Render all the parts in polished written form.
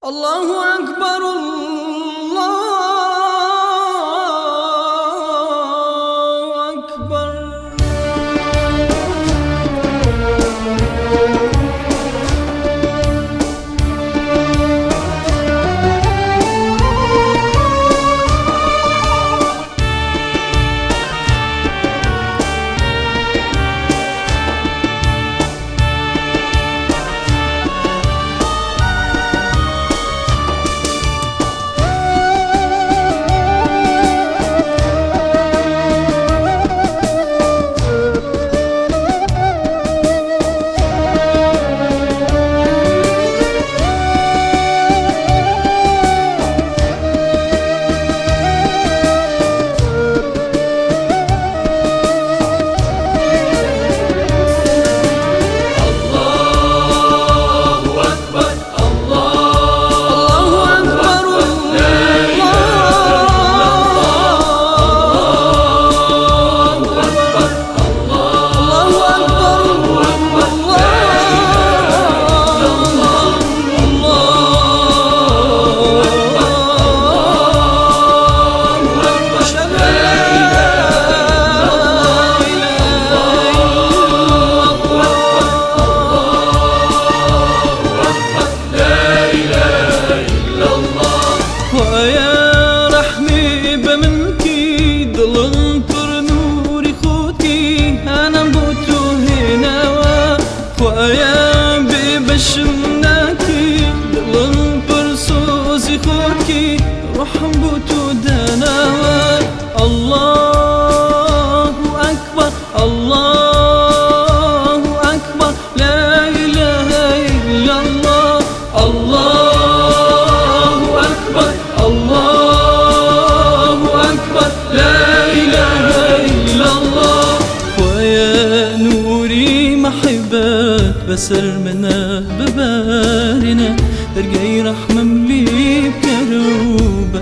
الله أكبر الله أكبر. ويا ببشمناكي دلن برسوزي خوكي روح بوتو دناوا. الله أكبر الله أكبر لا إله إلا الله. الله أكبر الله أكبر لا إله إلا الله. ويا نوري محبك بسر منا ببارنا ترجعي رحمة مليك كروبا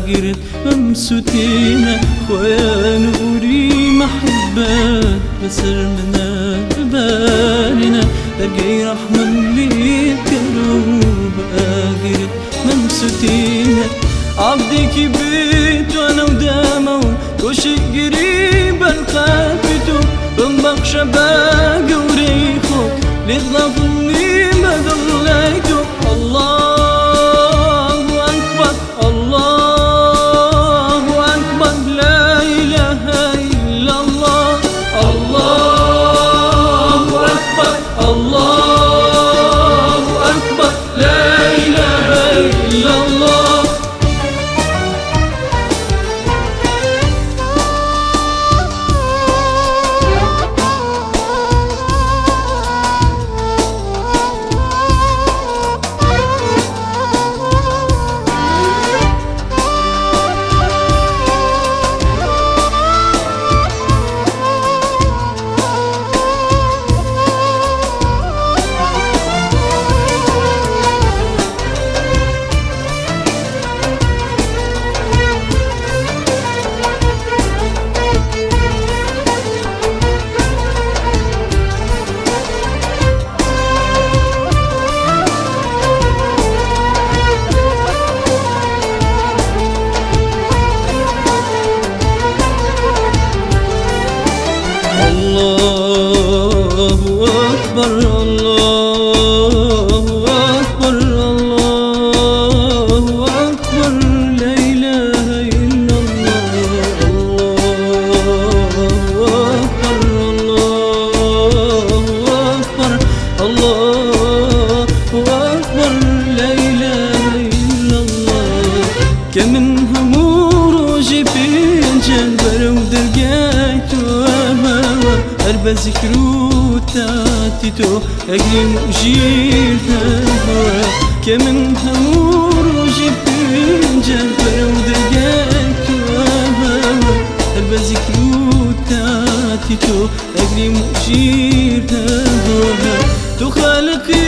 قرد ممسوتينا. ويا نوري محبك بسر منا ببارنا ترجعي رحمة مليك كروبا قرد ممسوتينا. عبدك بيت وانا ودامه وشي قريب الخافتو بنبق شباق وريخو لتغفلني ما ذليتو. الله أكبر الله أكبر لا إله إلا الله. الله أكبر الله أكبر لا إله إلا الله. الله أكبر الله أكبر الله أكبر لا إله إلا الله. الله أكبر الله أكبر الله أكبر لا إله إلا الله. كمن همور وجبين جنبر ودرقايتو أربى ذكرو تاتيتو أجري مؤجير هوا. كمن همور وجبين جنبر ودرقايتو أربى ذكرو تاتيتو أجري مؤجير هوا. تو خالقي